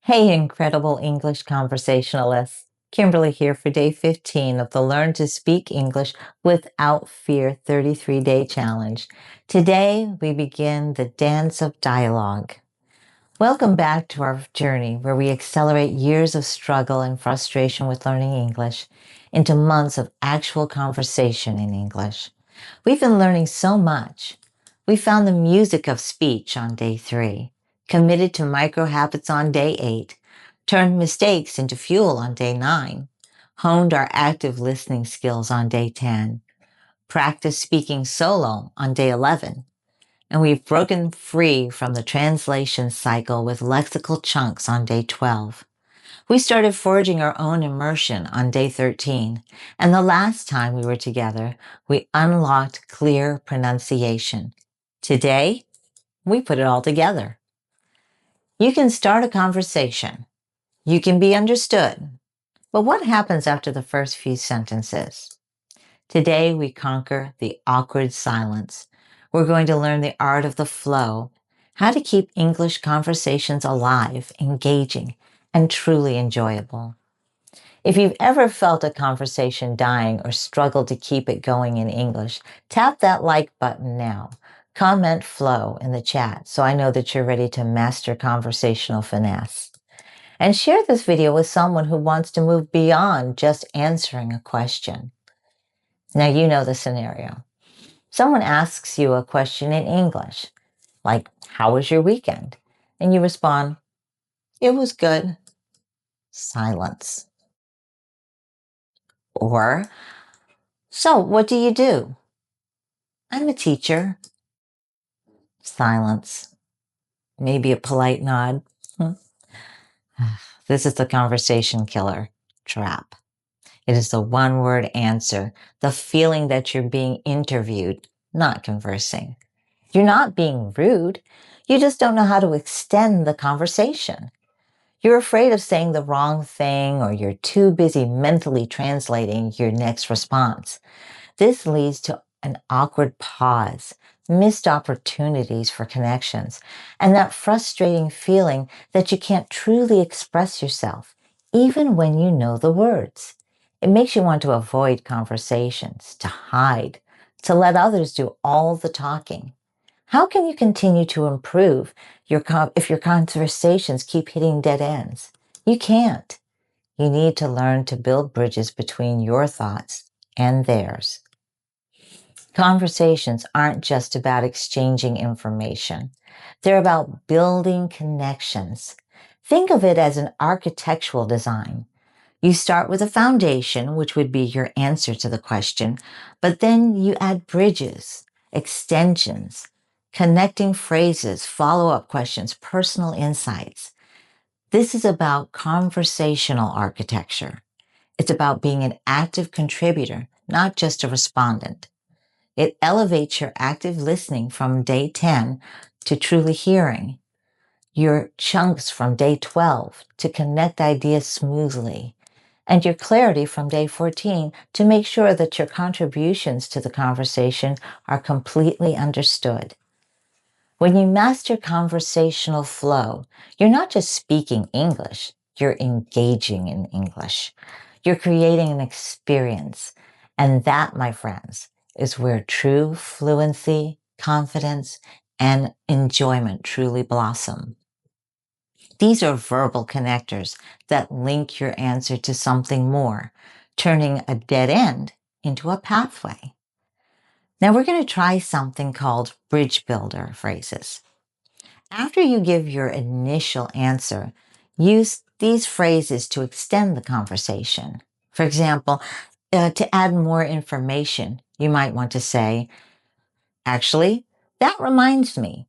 Hey, incredible English conversationalists. Kimberly here for day 15 of the Learn to Speak English Without Fear 33-Day Challenge. Today, we begin the dance of dialogue. Welcome back to our journey where we accelerate years of struggle and frustration with learning English into months of actual conversation in English. We've been learning so much. We found the music of speech on day 3, committed to micro habits on day 8, turned mistakes into fuel on day 9, honed our active listening skills on day 10, practiced speaking solo on day 11, and we've broken free from the translation cycle with lexical chunks on day 12. We started forging our own immersion on day 13, and the last time we were together, we unlocked clear pronunciation. Today, we put it all together. You can start a conversation. You can be understood. But what happens after the first few sentences? Today, we conquer the awkward silence. We're going to learn the art of the flow, how to keep English conversations alive, engaging, and truly enjoyable. If you've ever felt a conversation dying or struggled to keep it going in English, tap that like button now. Comment flow in the chat so I know that you're ready to master conversational finesse. And share this video with someone who wants to move beyond just answering a question. Now you know the scenario. Someone asks you a question in English, like, "How was your weekend?" And you respond, "It was good." Silence. Or, "So, what do you do?" "I'm a teacher." Silence. Maybe a polite nod. This is the conversation killer trap. It is the one-word answer, the feeling that you're being interviewed, not conversing. You're not being rude. You just don't know how to extend the conversation. You're afraid of saying the wrong thing, or you're too busy mentally translating your next response. This leads to an awkward pause, missed opportunities for connections, and that frustrating feeling that you can't truly express yourself, even when you know the words. It makes you want to avoid conversations, to hide, to let others do all the talking. How can you continue to improve if your conversations keep hitting dead ends? You can't. You need to learn to build bridges between your thoughts and theirs. Conversations aren't just about exchanging information. They're about building connections. Think of it as an architectural design. You start with a foundation, which would be your answer to the question, but then you add bridges, extensions, connecting phrases, follow-up questions, personal insights. This is about conversational architecture. It's about being an active contributor, not just a respondent. It elevates your active listening from day 10 to truly hearing, your chunks from day 12 to connect ideas smoothly, and your clarity from day 14 to make sure that your contributions to the conversation are completely understood. When you master conversational flow, you're not just speaking English, you're engaging in English. You're creating an experience. And that, my friends, is where true fluency, confidence, and enjoyment truly blossom. These are verbal connectors that link your answer to something more, turning a dead end into a pathway. Now we're going to try something called bridge builder phrases. After you give your initial answer, use these phrases to extend the conversation. For example, to add more information, you might want to say, "Actually, that reminds me,"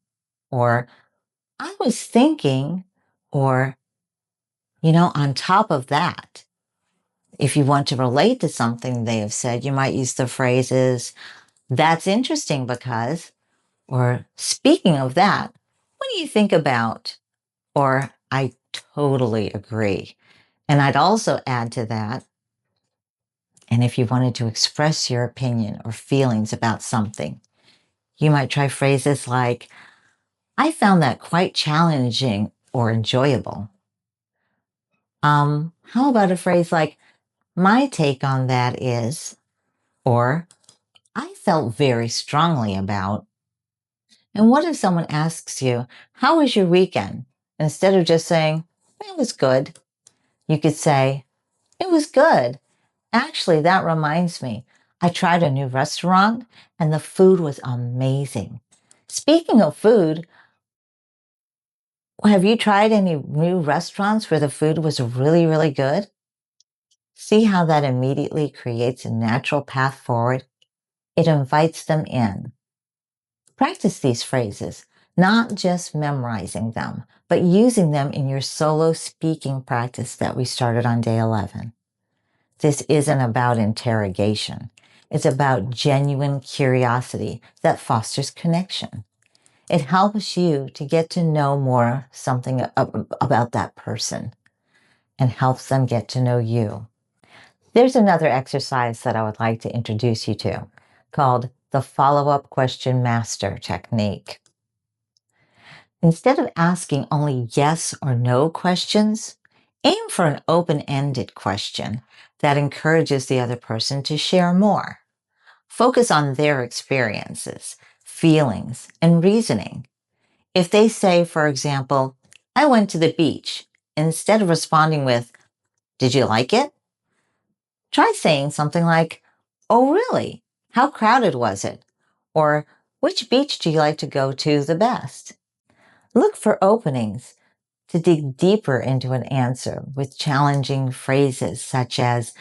or "I was thinking," or, on top of that. If you want to relate to something they have said, you might use the phrases, "That's interesting because," or "Speaking of that, what do you think about?" or "I totally agree." And I'd also add to that, and if you wanted to express your opinion or feelings about something, you might try phrases like, "I found that quite challenging or enjoyable." How about a phrase like, my take on that is, or I felt very strongly about. And what if someone asks you, how was your weekend? Instead of just saying, it was good, you could say, it was good. Actually, that reminds me, I tried a new restaurant and the food was amazing. Speaking of food, have you tried any new restaurants where the food was really, really good? See how that immediately creates a natural path forward? It invites them in. Practice these phrases, not just memorizing them, but using them in your solo speaking practice that we started on day 11. This isn't about interrogation. It's about genuine curiosity that fosters connection. It helps you to get to know more something about that person and helps them get to know you. There's another exercise that I would like to introduce you to called the follow-up question master technique. Instead of asking only yes or no questions, aim for an open-ended question that encourages the other person to share more. Focus on their experiences, feelings, and reasoning. If they say, for example, I went to the beach, instead of responding with, did you like it? Try saying something like, oh, really? How crowded was it? Or, which beach do you like to go to the best? Look for openings to dig deeper into an answer with challenging phrases such as,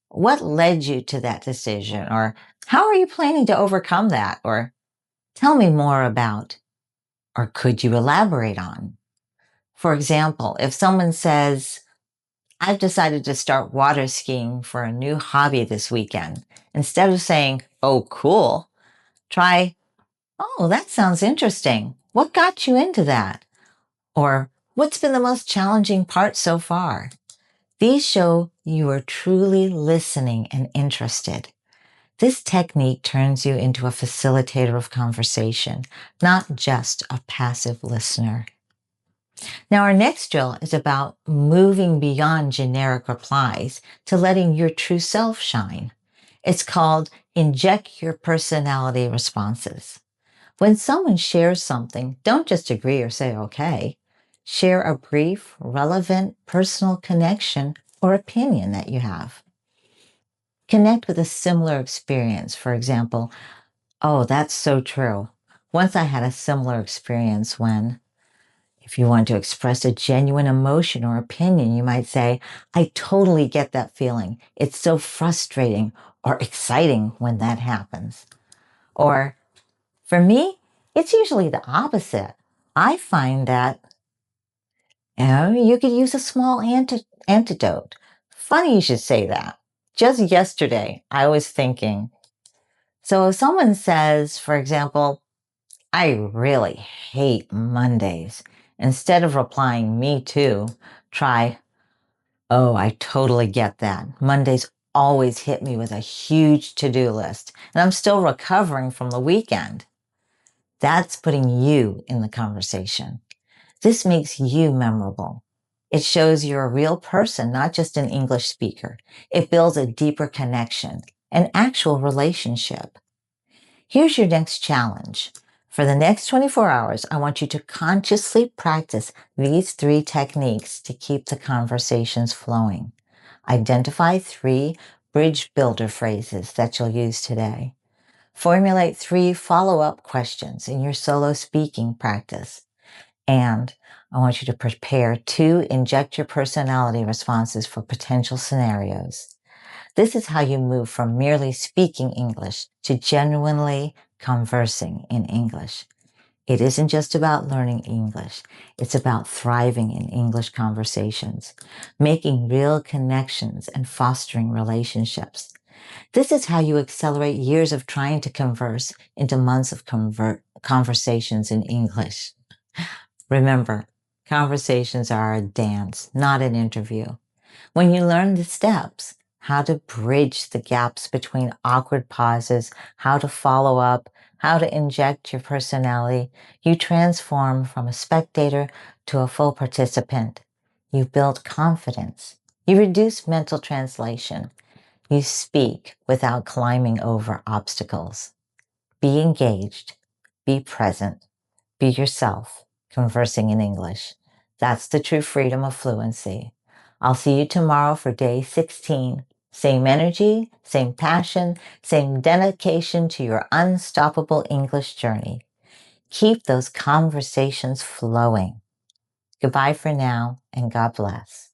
what led you to that decision? Or, how are you planning to overcome that? Or, tell me more about. Or, could you elaborate on? For example, if someone says, I've decided to start water skiing for a new hobby this weekend, instead of saying, oh, cool, try, oh, that sounds interesting. What got you into that? Or, what's been the most challenging part so far? These show you are truly listening and interested. This technique turns you into a facilitator of conversation, not just a passive listener. Now, our next drill is about moving beyond generic replies to letting your true self shine. It's called inject your personality responses. When someone shares something, don't just agree or say okay. Share a brief, relevant, personal connection or opinion that you have. Connect with a similar experience. For example, oh, that's so true. Once I had a similar experience when, if you want to express a genuine emotion or opinion, you might say, I totally get that feeling. It's so frustrating or exciting when that happens. Or, for me, it's usually the opposite. I find that, you could use a small antidote. Funny you should say that. Just yesterday, I was thinking, so if someone says, for example, I really hate Mondays, instead of replying, me too, try, oh, I totally get that. Mondays always hit me with a huge to-do list, and I'm still recovering from the weekend. That's putting you in the conversation. This makes you memorable. It shows you're a real person, not just an English speaker. It builds a deeper connection, an actual relationship. Here's your next challenge. For the next 24 hours, I want you to consciously practice these 3 techniques to keep the conversations flowing. Identify 3 bridge builder phrases that you'll use today. Formulate 3 follow-up questions in your solo speaking practice. And I want you to prepare 2 inject your personality responses for potential scenarios. This is how you move from merely speaking English to genuinely conversing in English. It isn't just about learning English. It's about thriving in English conversations, making real connections and fostering relationships. This is how you accelerate years of trying to converse into months of conversations in English. Remember, conversations are a dance, not an interview. When you learn the steps, how to bridge the gaps between awkward pauses, how to follow up, how to inject your personality, you transform from a spectator to a full participant. You build confidence. You reduce mental translation. You speak without climbing over obstacles. Be engaged. Be present. Be yourself, conversing in English. That's the true freedom of fluency. I'll see you tomorrow for day 16. Same energy, same passion, same dedication to your unstoppable English journey. Keep those conversations flowing. Goodbye for now, and God bless.